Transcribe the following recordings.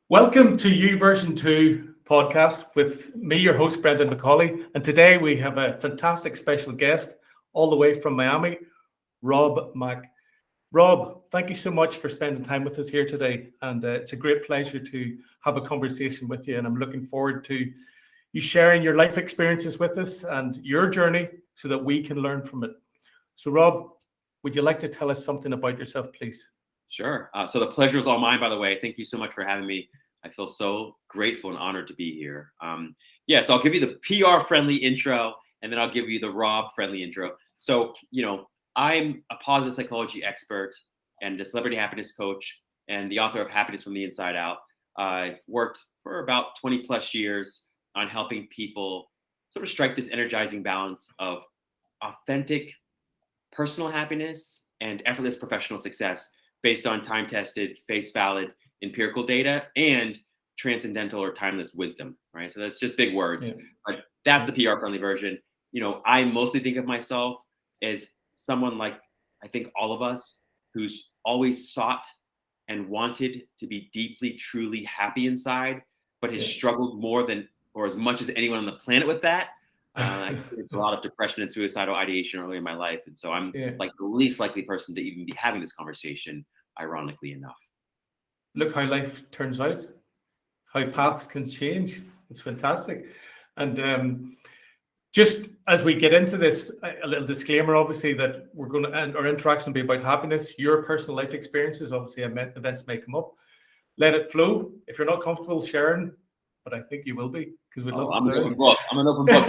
Welcome to You Version 2 podcast with me, your host, Brendan McCauley. And today we have a fantastic special guest all the way from Miami, Rob Mack. Rob, thank you so much for spending time with us here today. And it's a great pleasure to have a conversation with you. And I'm looking forward to you sharing your life experiences with us and your journey so that we can learn from it. So, Rob, would you like to tell us something about yourself, please? Sure. So the pleasure is all mine, by the way. Thank you so much for having me. I feel so grateful and honored to be here. So I'll give you the PR-friendly intro, and then I'll give you the Rob-friendly intro. So, I'm a positive psychology expert and a celebrity happiness coach and the author of Happiness from the Inside Out. I've worked for about 20 plus years on helping people sort of strike this energizing balance of authentic personal happiness and effortless professional success based on time-tested, face-valid, empirical data and transcendental or timeless wisdom, right? So that's just big words, but that's the PR-friendly version. I mostly think of myself as someone like, I think all of us, who's always sought and wanted to be deeply, truly happy inside, but has struggled more than, or as much as anyone on the planet with that. It's a lot of depression and suicidal ideation early in my life. And so I'm like the least likely person to even be having this conversation, ironically enough. Look how life turns out, how paths can change. It's fantastic. And just as we get into this, a little disclaimer, obviously, that we're going to, and our interaction will be about happiness, your personal life experiences, obviously events may come up. Let it flow. If you're not comfortable sharing, but I think you will be, because we'd love to I'm learn. an open book. I'm an open book.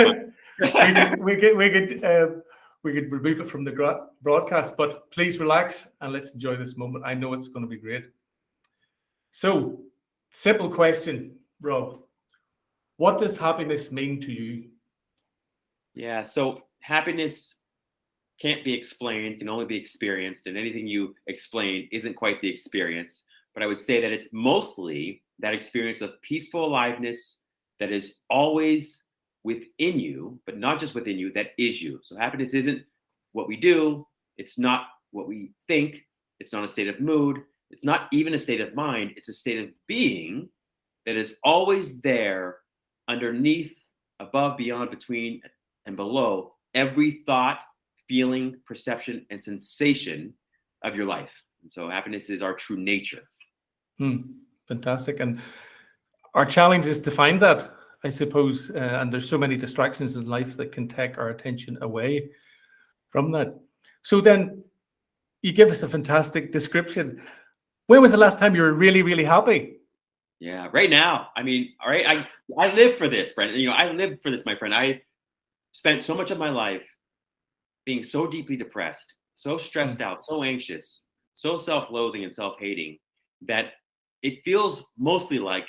we could remove it from the broadcast, but please relax and let's enjoy this moment. I know it's going to be great. So, simple question, Rob. What does happiness mean to you? Yeah, so happiness can't be explained, can only be experienced, and anything you explain isn't quite the experience. But I would say that it's mostly that experience of peaceful aliveness that is always within you, but not just within you, that is you. So happiness isn't what we do, it's not what we think, it's not a state of mood, it's not even a state of mind, it's a state of being that is always there underneath, above, beyond, between, and below every thought, feeling, perception, and sensation of your life. And so happiness is our true nature. Fantastic. And our challenge is to find that, I suppose. And there's so many distractions in life that can take our attention away from that. So then you give us a fantastic description. When was the last time you were really, really happy? Yeah, right now. I mean, all right, I live for this, Brendan. I live for this, my friend. I spent so much of my life being so deeply depressed, so stressed out, so anxious, so self-loathing and self-hating that it feels mostly like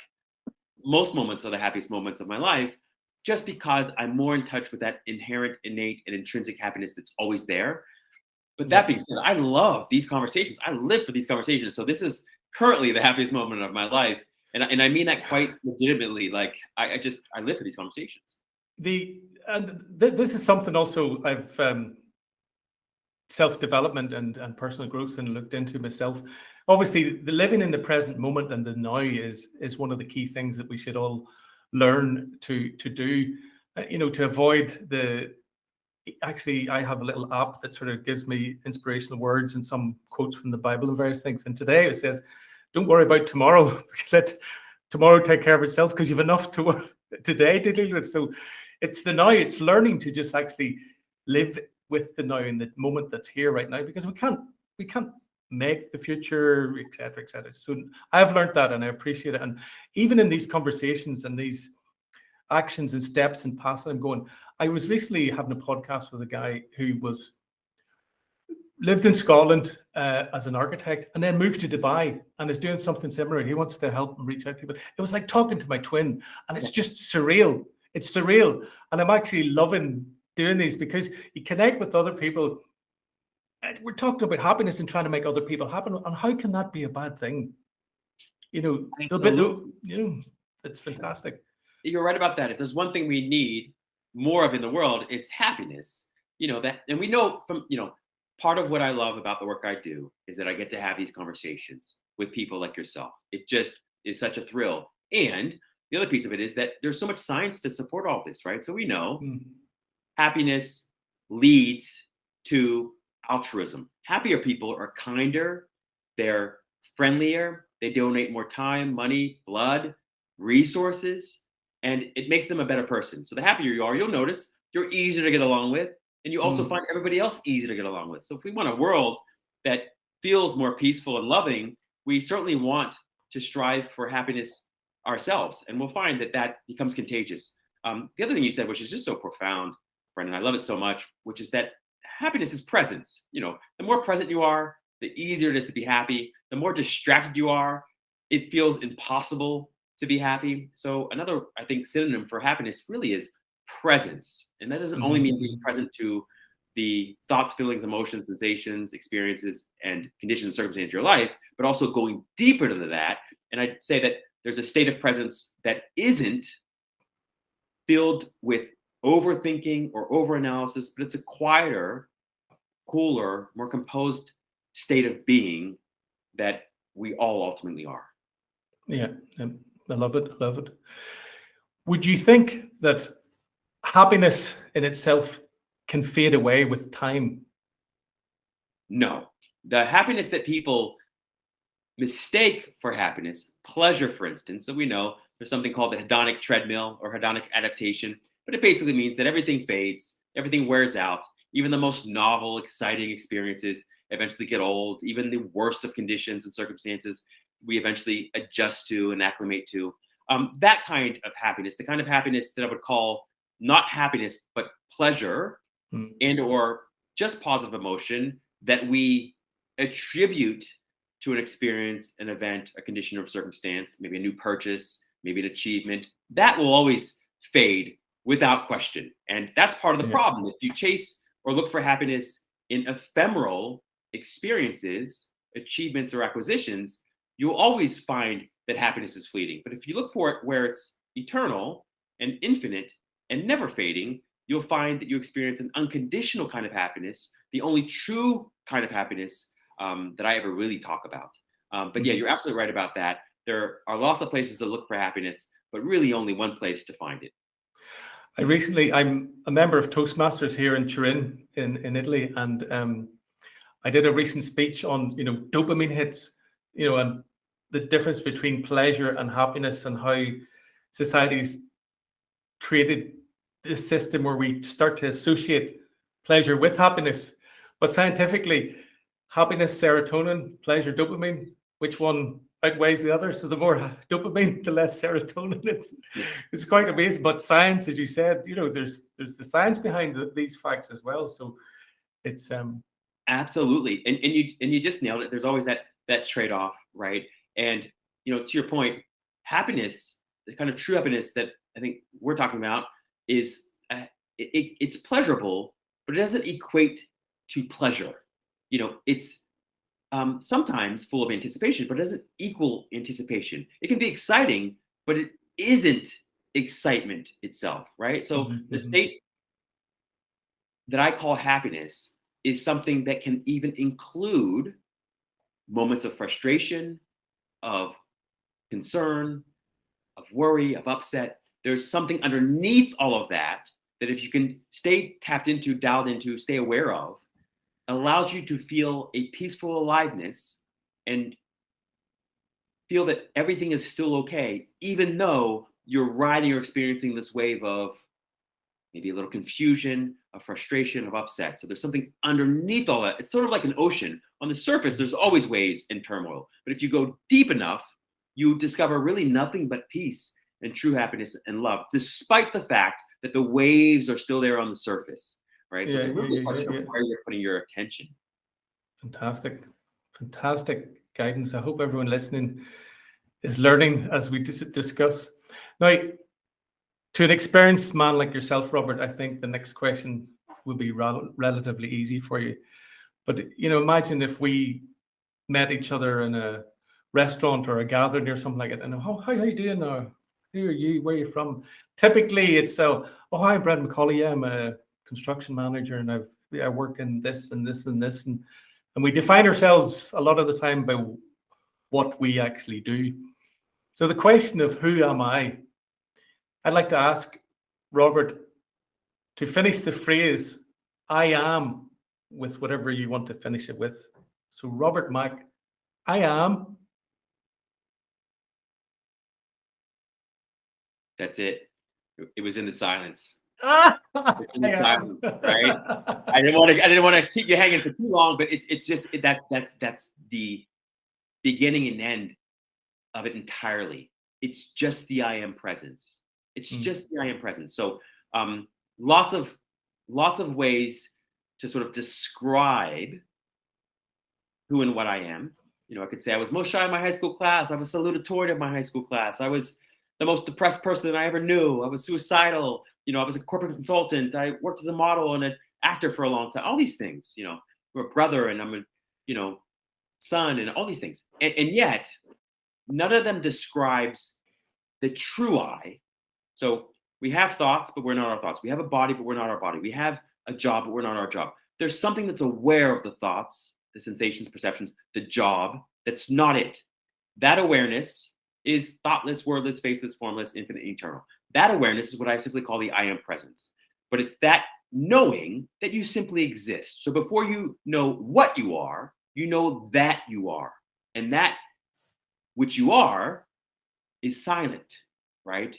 most moments are the happiest moments of my life, just because I'm more in touch with that inherent, innate, and intrinsic happiness that's always there. But that being said, I love these conversations. I live for these conversations. So this is currently the happiest moment of my life. And I mean that quite legitimately. Like I live for these conversations. This is something also I've self-development and personal growth and looked into myself. Obviously, the living in the present moment and the now is one of the key things that we should all learn to do. To avoid the. Actually, I have a little app that sort of gives me inspirational words and some quotes from the Bible and various things. And today it says, "Don't worry about tomorrow. Let tomorrow take care of itself, because you've enough today to deal with." So it's the now. It's learning to just actually live with the now in the moment that's here right now, because we can't make the future, etc., etc. So I've learned that, and I appreciate it. And even in these conversations and these actions and steps and paths that I'm going, I was recently having a podcast with a guy who lived in Scotland as an architect and then moved to Dubai and is doing something similar. He wants to help and reach out to people. It was like talking to my twin, and it's just surreal. It's surreal. And I'm actually loving doing these because you connect with other people. And we're talking about happiness and trying to make other people happy. And how can that be a bad thing? It's fantastic. You're right about that. If there's one thing we need more of in the world, it's happiness. That, and we know from, part of what I love about the work I do is that I get to have these conversations with people like yourself. It is such a thrill. And the other piece of it is that there's so much science to support all this, right? So we know happiness leads to altruism. Happier people are kinder, they're friendlier, they donate more time, money, blood, resources, and it makes them a better person. So the happier you are, you'll notice you're easier to get along with, and you also find everybody else easy to get along with. So if we want a world that feels more peaceful and loving, we certainly want to strive for happiness ourselves, and we'll find that that becomes contagious. The other thing you said, which is just so profound, Brendan, I love it so much, which is that happiness is presence. You know, the more present you are, the easier it is to be happy. The more distracted you are, it feels impossible to be happy. So another, I think, synonym for happiness really is presence. And that doesn't only mean being present to the thoughts, feelings, emotions, sensations, experiences, and conditions, circumstances of your life, but also going deeper into that. And I'd say that there's a state of presence that isn't filled with overthinking or overanalysis, but it's a quieter, cooler, more composed state of being that we all ultimately are. Yeah, I love it. I love it. Would you think that happiness in itself can fade away with time? No. The happiness that people mistake for happiness, pleasure, for instance, so we know there's something called the hedonic treadmill or hedonic adaptation, but it basically means that everything fades, everything wears out, even the most novel, exciting experiences eventually get old, even the worst of conditions and circumstances we eventually adjust to and acclimate to. That kind of happiness, the kind of happiness that I would call not happiness, but pleasure and or just positive emotion that we attribute to an experience, an event, a condition or circumstance, maybe a new purchase, maybe an achievement, that will always fade without question. And that's part of the problem. If you chase or look for happiness in ephemeral experiences, achievements, or acquisitions, you'll always find that happiness is fleeting. But if you look for it where it's eternal and infinite and never fading, you'll find that you experience an unconditional kind of happiness, the only true kind of happiness that I ever really talk about. But yeah, you're absolutely right about that. There are lots of places to look for happiness, but really only one place to find it. I'm a member of Toastmasters here in Turin in Italy, and I did a recent speech on, dopamine hits, and the difference between pleasure and happiness, and how society's created this system where we start to associate pleasure with happiness. But scientifically, happiness, serotonin, pleasure, dopamine, which one outweighs the other? So the more dopamine, the less serotonin. It's quite amazing. But science, as you said, there's the science behind these facts as well. So it's absolutely, and you just nailed it. There's always that trade-off, right? And to your point, happiness, the kind of true happiness that I think we're talking about, is it's pleasurable, but it doesn't equate to pleasure. It's sometimes full of anticipation, but it doesn't equal anticipation. It can be exciting, but it isn't excitement itself, right? So the state that I call happiness is something that can even include moments of frustration, of concern, of worry, of upset. There's something underneath all of that if you can stay tapped into, dialed into, stay aware of, allows you to feel a peaceful aliveness and feel that everything is still okay, even though you're riding or experiencing this wave of maybe a little confusion, of frustration, of upset. So there's something underneath all that. It's sort of like an ocean. On the surface, there's always waves and turmoil. But if you go deep enough, you discover really nothing but peace and true happiness and love, despite the fact that the waves are still there on the surface, right? So it's really a question of where you're putting your attention. Fantastic guidance. I hope everyone listening is learning as we discuss. Now, to an experienced man like yourself, Robert, I think the next question will be relatively easy for you. But imagine if we met each other in a restaurant or a gathering or something like it, and how are you doing now? Who are you? Where are you from? Typically, it's hi, I'm Brad McCauley. I'm a construction manager, and I work in this and this and this, and we define ourselves a lot of the time by what we actually do. So the question of who am I? I'd like to ask Robert to finish the phrase, I am, with whatever you want to finish it with. So Robert Mack, I am. That's it. It was in the silence. I It's in the silence, am. right? I didn't want to keep you hanging for too long, but it's just that's the beginning and end of it entirely. It's just the I am presence. It's just the I am presence. So lots of ways to sort of describe who and what I am. You know, I could say I was most shy in my high school class. I was salutatorian in my high school class. I was the most depressed person I ever knew. I was suicidal. You know, I was a corporate consultant. I worked as a model and an actor for a long time. All these things, you know, I'm a brother and I'm a, you know, son and all these things. And yet, none of them describes the true I. So we have thoughts, but we're not our thoughts. We have a body, but we're not our body. We have a job, but we're not our job. There's something that's aware of the thoughts, the sensations, perceptions, the job. That's not it. That awareness is thoughtless, wordless, faceless, formless, infinite, eternal. That awareness is what I simply call the I am presence. But it's that knowing that you simply exist. So before you know what you are, you know that you are. And that which you are is silent, right?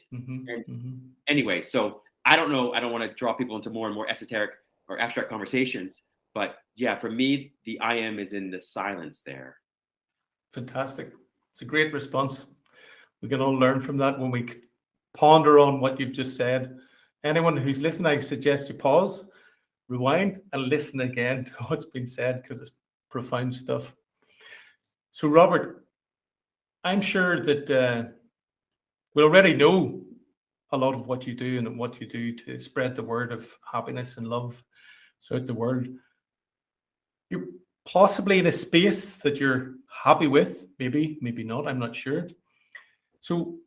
Anyway, so I don't know. I don't want to draw people into more and more esoteric or abstract conversations. But yeah, for me, the I am is in the silence there. Fantastic. It's a great response. We can all learn from that when we ponder on what you've just said. Anyone who's listening, I suggest you pause, rewind, and listen again to what's been said, because it's profound stuff. So, Robert, I'm sure that we already know a lot of what you do and what you do to spread the word of happiness and love throughout the world. You're possibly in a space that you're happy with, maybe not, I'm not sure. So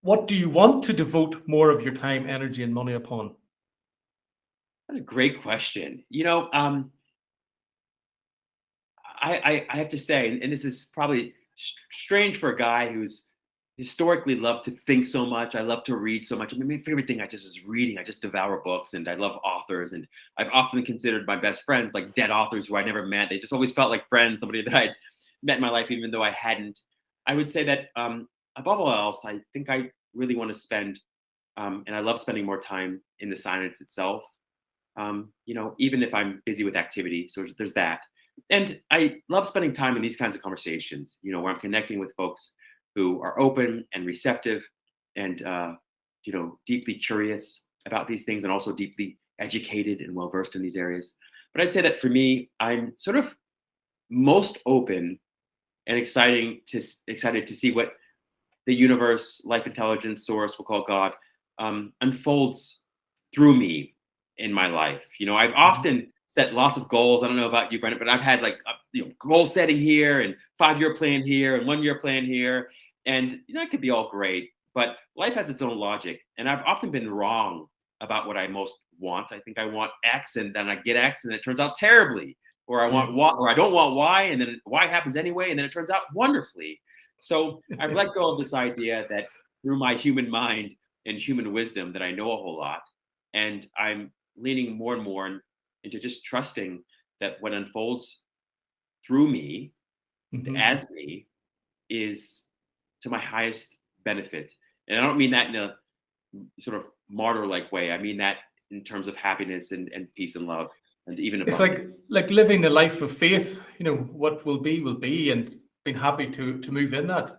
what do you want to devote more of your time, energy, and money upon? What a great question. You know, I have to say, and this is probably strange for a guy who's historically loved to think so much. I love to read so much. I mean, my favorite thing is reading. I just devour books, and I love authors. And I've often considered my best friends like dead authors who I never met. They just always felt like friends, somebody that I'd met in my life, even though I hadn't. I would say that above all else, I think I really want to spend, and I love spending more time in the silence itself. You know, even if I'm busy with activity. So there's that. And I love spending time in these kinds of conversations, you know, where I'm connecting with folks who are open and receptive and, you know, deeply curious about these things and also deeply educated and well-versed in these areas. But I'd say that for me, I'm sort of most open and excited to see what the universe, life intelligence, source, we'll call God, unfolds through me in my life. You know, I've often set lots of goals. I don't know about you, Brendan, but I've had like, you know, goal setting here and 5-year plan here and 1-year plan here. And, you know, it could be all great, but life has its own logic. And I've often been wrong about what I most want. I think I want X and then I get X and it turns out terribly. Or I want Y, or I don't want Y, and then Y happens anyway, and then it turns out wonderfully. So I've let go of this idea that through my human mind and human wisdom that I know a whole lot. And I'm leaning more and more into just trusting that what unfolds through me, as me, is to my highest benefit. And I don't mean that in a sort of martyr-like way. I mean that in terms of happiness and peace and love. And even it's like living the life of faith. You know, what will be, and being happy to move in that.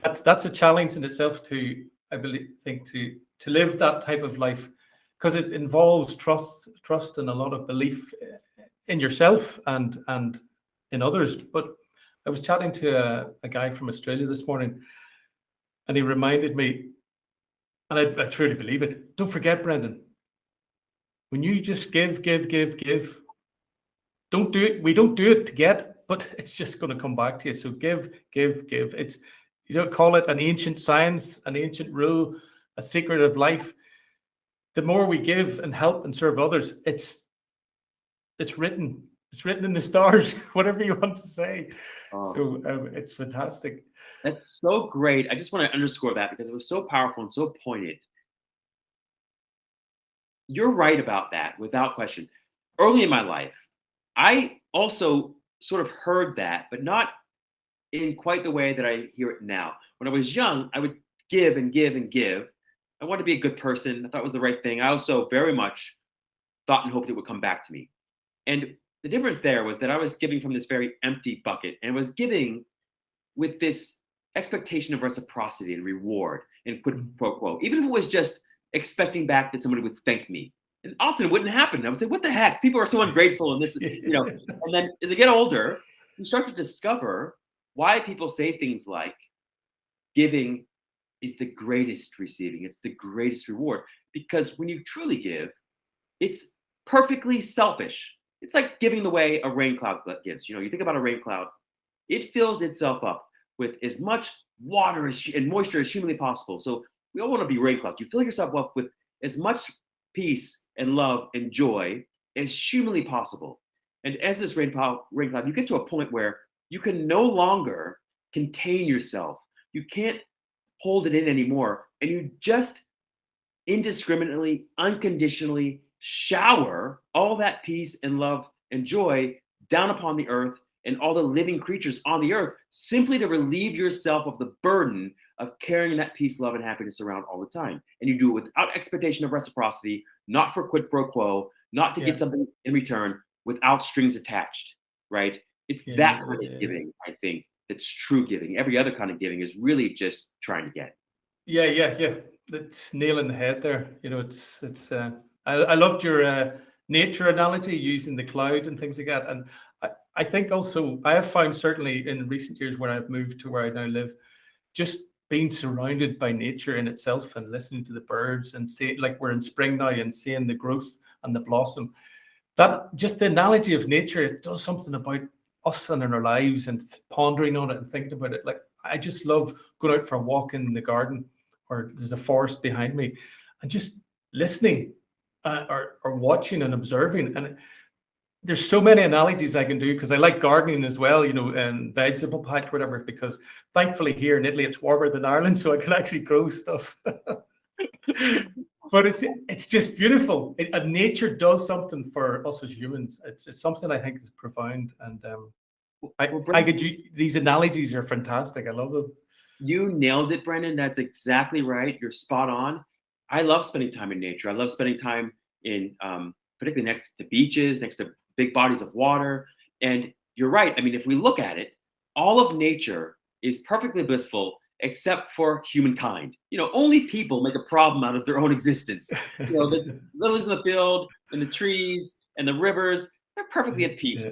That's a challenge in itself to, I think, to live that type of life, because it involves trust and a lot of belief in yourself and in others. But I was chatting to a guy from Australia this morning, and he reminded me, and I truly believe it. Don't forget, Brendan, when you just give, don't do it. We don't do it to get, but it's just going to come back to you. So give. It's, you don't call it an ancient science, an ancient rule, a secret of life. The more we give and help and serve others, it's written. It's written in the stars, whatever you want to say. So it's fantastic. That's so great. I just want to underscore that because it was so powerful and so pointed. You're right about that, without question. Early in my life, I also sort of heard that, but not in quite the way that I hear it now. When I was young, I would give and give and give. I wanted to be a good person. I thought it was the right thing. I also very much thought and hoped it would come back to me. And the difference there was that I was giving from this very empty bucket and was giving with this expectation of reciprocity and reward and quid pro quo, even if it was just expecting back that somebody would thank me. And often it wouldn't happen. I would say, what the heck? People are so ungrateful. And this, and then as I get older, you start to discover why people say things like giving is the greatest receiving, it's the greatest reward. Because when you truly give, it's perfectly selfish. It's like giving away a rain cloud gives. You think about a rain cloud, it fills itself up with as much water and moisture as humanly possible. So we all want to be rain clouds. You fill yourself up with as much peace and love and joy as humanly possible. And as this rain cloud, you get to a point where you can no longer contain yourself. You can't hold it in anymore. And you just indiscriminately, unconditionally shower all that peace and love and joy down upon the earth and all the living creatures on the earth, simply to relieve yourself of the burden of carrying that peace, love, and happiness around all the time. And you do it without expectation of reciprocity, not for quid pro quo, not to get something in return, without strings attached, right? It's that kind of giving, I think, that's true giving. Every other kind of giving is really just trying to get. Yeah. It's nailing the head there. I loved your nature analogy, using the cloud and things like that. And I think also I have found, certainly in recent years when I've moved to where I now live, just being surrounded by nature in itself and listening to the birds and see, like we're in spring now, and seeing the growth and the blossom. That just the analogy of nature, it does something about us and in our lives, and pondering on it and thinking about it. Like, I just love going out for a walk in the garden, or there's a forest behind me, and just listening, or watching and observing. And there's so many analogies I can do, because I like gardening as well, and vegetable patch, whatever, because thankfully here in Italy it's warmer than Ireland, so I can actually grow stuff. But it's just beautiful. And nature does something for us as humans. It's something I think is profound. And these analogies are fantastic. I love them. You nailed it, Brendan. That's exactly right. You're spot on. I love spending time in nature. I love spending time in, particularly next to beaches, next to big bodies of water. And you're right. I mean, if we look at it, all of nature is perfectly blissful except for humankind. Only people make a problem out of their own existence. The lilies in the field and the trees and the rivers, they're perfectly at peace,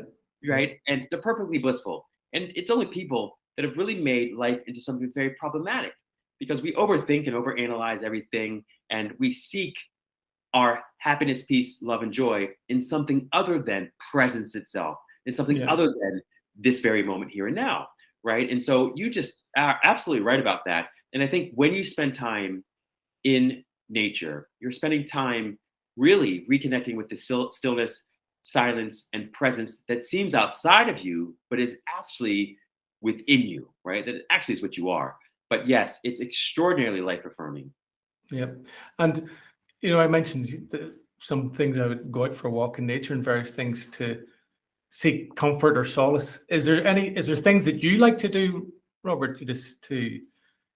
right? And they're perfectly blissful. And it's only people that have really made life into something that's very problematic, because we overthink and overanalyze everything, and we seek our happiness, peace, love, and joy in something other than presence itself, in something other than this very moment here and now, right? And so you just are absolutely right about that. And I think when you spend time in nature, you're spending time really reconnecting with the stillness, silence, and presence that seems outside of you, but is actually within you, right? That actually is what you are. But yes, it's extraordinarily life affirming. Yeah. And, I mentioned some things. I would go out for a walk in nature and various things to seek comfort or solace. Is there things that you like to do, Robert, to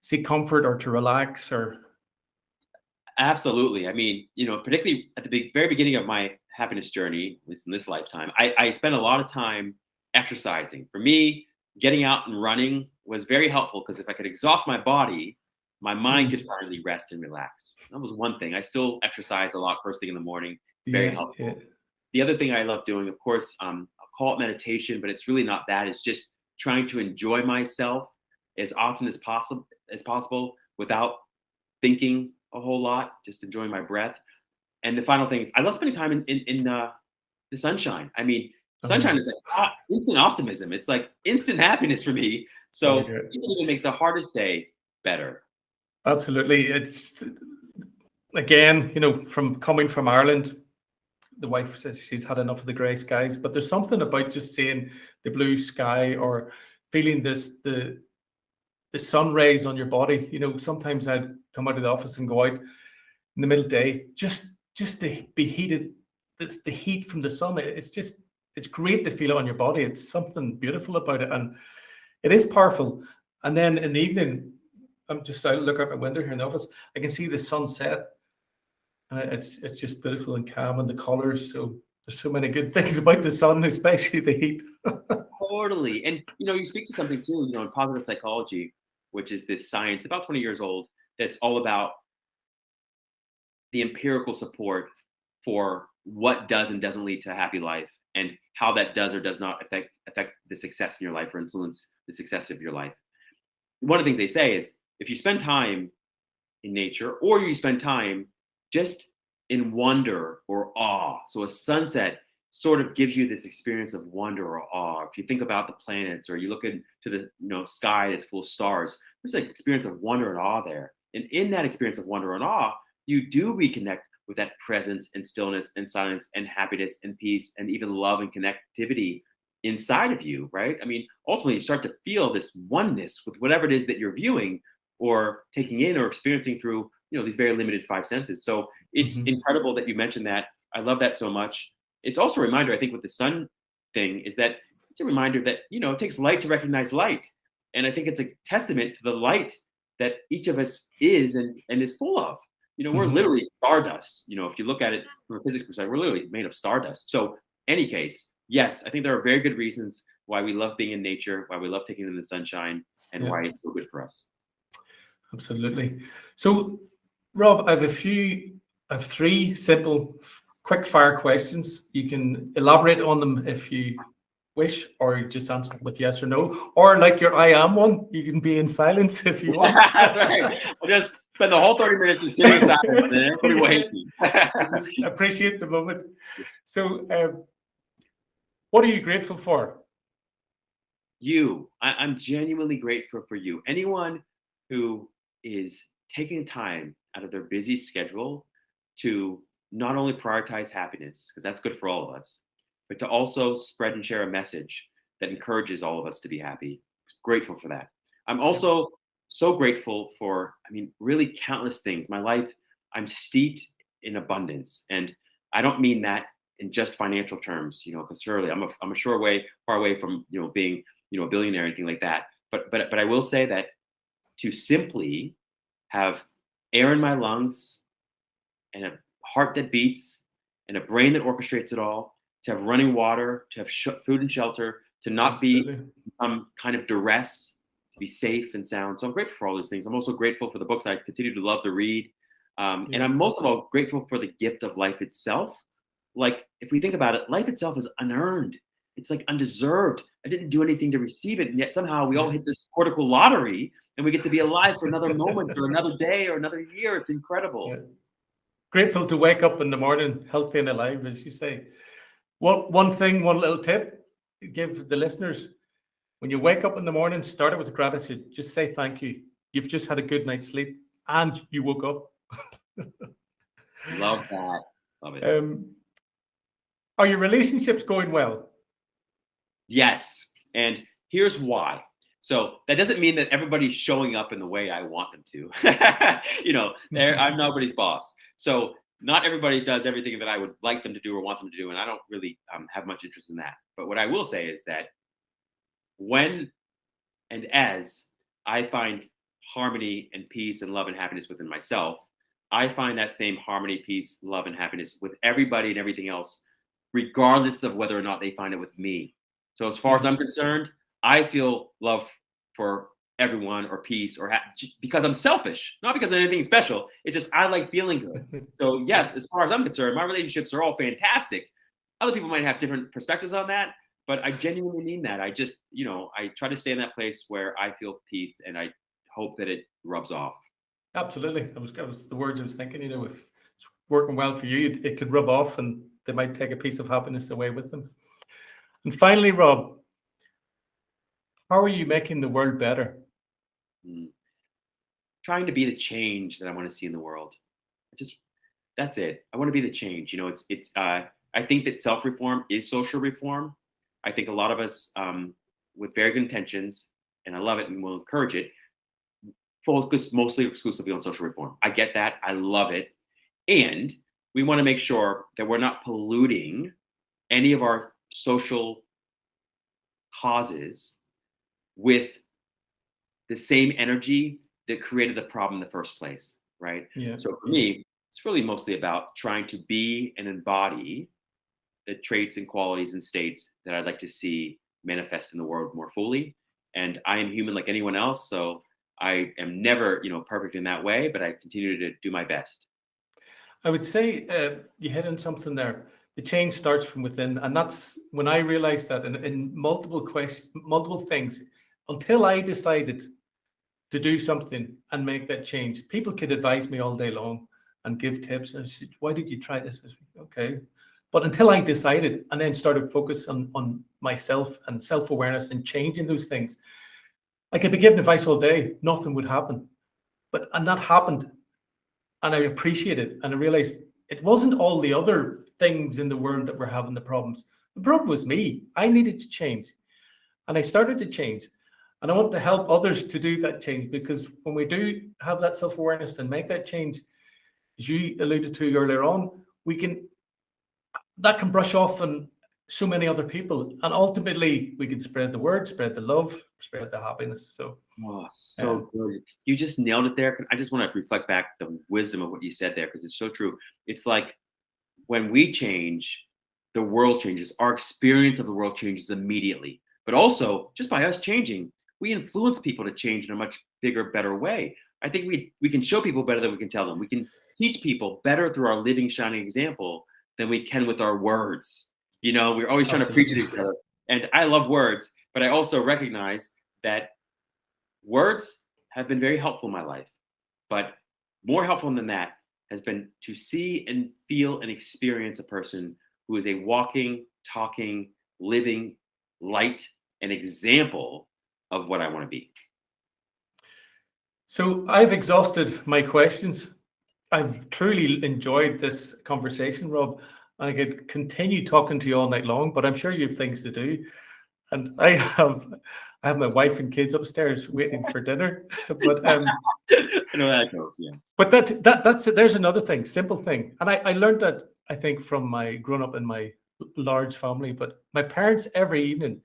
seek comfort or to relax? Or Absolutely. I mean, particularly at the very beginning of my happiness journey, at least in this lifetime, I spent a lot of time exercising. For me, getting out and running was very helpful, because if I could exhaust my body, my mind could finally rest and relax. That was one thing. I still exercise a lot first thing in the morning. Very helpful. Yeah. The other thing I love doing, of course, I'll call it meditation, but it's really not that. It's just trying to enjoy myself as often as possible without thinking a whole lot, just enjoying my breath. And the final thing is, I love spending time in the sunshine. I mean, sunshine is like instant optimism. It's like instant happiness for me. So you can even make the hardest day better. Absolutely. It's, again, from coming from Ireland, the wife says she's had enough of the grey skies, but there's something about just seeing the blue sky, or feeling the the sun rays on your body. Sometimes I'd come out of the office and go out in the middle of the day, just to be heated, the heat from the sun. It's great to feel it on your body. It's something beautiful about it, and it is powerful. And then in the evening, I'm just out, look out my window here in the office, I can see the sunset, and it's just beautiful and calm, and the colors. So there's so many good things about the sun, especially the heat. Totally. And you speak to something too, in positive psychology, which is this science about 20 years old, that's all about the empirical support for what does and doesn't lead to a happy life, and how that does or does not affect the success in your life or influence the success of your life. One of the things they say is, if you spend time in nature, or you spend time just in wonder or awe. So a sunset sort of gives you this experience of wonder or awe. If you think about the planets, or you look into the sky that's full of stars, there's an experience of wonder and awe there. And in that experience of wonder and awe, you do reconnect with that presence and stillness and silence and happiness and peace and even love and connectivity inside of you, right? I mean, ultimately, you start to feel this oneness with whatever it is that you're viewing or taking in or experiencing through, these very limited five senses. So it's incredible that you mentioned that. I love that so much. It's also a reminder, I think, with the sun thing, is that it's a reminder that, it takes light to recognize light. And I think it's a testament to the light that each of us is and is full of. We're literally stardust. If you look at it from a physics perspective, we're literally made of stardust. So any case, yes, I think there are very good reasons why we love being in nature, why we love taking in the sunshine, and why it's so good for us. Absolutely. So, Rob, I have three simple, quick fire questions. You can elaborate on them if you wish, or just answer with yes or no. Or like your I am one, you can be in silence if you want. That's right. I'll just spend the whole 30 minutes just sitting in silence, and everybody will hate me. I just appreciate the moment. So, what are you grateful for? I'm genuinely grateful for you. Anyone who is taking time out of their busy schedule to not only prioritize happiness, because that's good for all of us, but to also spread and share a message that encourages all of us to be happy. Grateful for that. I'm also so grateful for, really countless things. My life, I'm steeped in abundance. And I don't mean that in just financial terms, because surely I'm a far away from, being, a billionaire or anything like that. But I will say that to simply have air in my lungs and a heart that beats and a brain that orchestrates it all, to have running water, to have food and shelter, to not be some kind of duress, to be safe and sound. So I'm grateful for all those things. I'm also grateful for the books I continue to love to read. And I'm most of all grateful for the gift of life itself. Like, if we think about it, life itself is unearned. It's like undeserved. I didn't do anything to receive it. And yet somehow we all hit this cortical lottery and we get to be alive for another moment or another day or another year. It's incredible. Yeah. Grateful to wake up in the morning healthy and alive, as you say. One little tip you give the listeners: when you wake up in the morning, start it with gratitude. Just say thank you. You've just had a good night's sleep and you woke up. Love that. Love it. Are your relationships going well? Yes. And here's why. So that doesn't mean that everybody's showing up in the way I want them to. I'm nobody's boss. So not everybody does everything that I would like them to do or want them to do. And I don't really have much interest in that. But what I will say is that when and as I find harmony and peace and love and happiness within myself, I find that same harmony, peace, love, and happiness with everybody and everything else, regardless of whether or not they find it with me. So as far as I'm concerned, I feel love for everyone, or peace, or because I'm selfish, not because of anything special. It's just I like feeling good. So yes, as far as I'm concerned, my relationships are all fantastic. Other people might have different perspectives on that, but I genuinely mean that. I just, I try to stay in that place where I feel peace, and I hope that it rubs off. Absolutely. That was the words I was thinking. If it's working well for you, it could rub off, and they might take a piece of happiness away with them. And finally, Rob, how are you making the world better? Trying to be the change that I want to see in the world. That's it. I want to be the change. I think that self-reform is social reform. I think a lot of us, with very good intentions, and I love it and will encourage it, focus mostly exclusively on social reform. I get that. I love it. And we want to make sure that we're not polluting any of our social causes with the same energy that created the problem in the first place, right? Yeah. So for me, it's really mostly about trying to be and embody the traits and qualities and states that I'd like to see manifest in the world more fully. And I am human like anyone else, so I am never, perfect in that way, but I continue to do my best. I would say you hit on something there. The change starts from within, and that's when I realized that in multiple questions, multiple things, until I decided to do something and make that change. People could advise me all day long and give tips. And I said, why did you try this? I said, okay. But until I decided and then started focus on myself and self-awareness and changing those things, I could be giving advice all day, nothing would happen. And that happened. And I appreciate it. And I realized it wasn't all the other things in the world that were having the problems. The problem was me. I needed to change. And I started to change. And I want to help others to do that change, because when we do have that self-awareness and make that change, as you alluded to earlier on, that can brush off on so many other people. And ultimately, we can spread the word, spread the love, spread the happiness. So, so good. You just nailed it there. I just want to reflect back the wisdom of what you said there, because it's so true. It's like when we change, the world changes. Our experience of the world changes immediately. But also, just by us changing, we influence people to change in a much bigger, better way. I think we can show people better than we can tell them. We can teach people better through our living, shining example than we can with our words. We're always trying to preach to each other. And I love words, but I also recognize that words have been very helpful in my life. But more helpful than that has been to see and feel and experience a person who is a walking, talking, living light and example of what I want to be. So I've exhausted my questions. I've truly enjoyed this conversation, Rob. I could continue talking to you all night long, but I'm sure you have things to do. And I have my wife and kids upstairs waiting for dinner. But I know that goes, yeah. But that's it. There's another thing, simple thing. And I learned that, I think, from growing up in my large family. But my parents every evening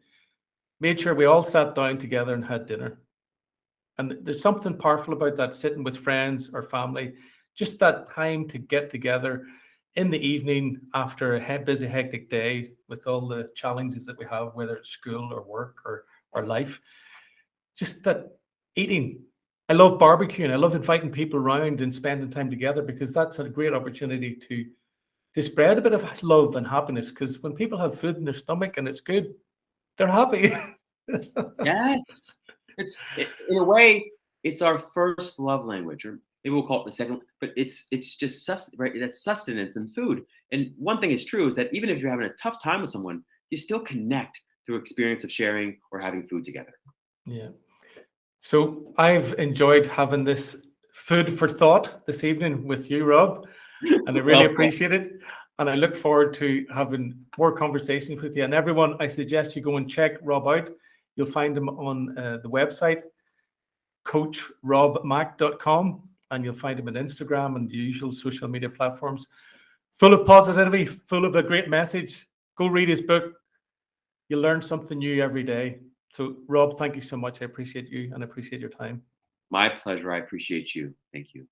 made sure we all sat down together and had dinner. And there's something powerful about that, sitting with friends or family, just that time to get together in the evening after a busy, hectic day with all the challenges that we have, whether it's school or work or life. Just that eating. I love barbecuing. I love inviting people around and spending time together, because that's a great opportunity to spread a bit of love and happiness. Because when people have food in their stomach and it's good, they're happy. Yes. In a way, it's our first love language, or maybe we'll call it the second, but it's just right? That's sustenance and food. And one thing is true is that even if you're having a tough time with someone, you still connect through experience of sharing or having food together. Yeah. So I've enjoyed having this food for thought this evening with you, Rob, and I really appreciate it. And I look forward to having more conversations with you. And everyone, I suggest you go and check Rob out. You'll find him on the website, coachrobmack.com, and you'll find him on Instagram and the usual social media platforms. Full of positivity, full of a great message. Go read his book. You'll learn something new every day. So, Rob, thank you so much. I appreciate you and I appreciate your time. My pleasure. I appreciate you. Thank you.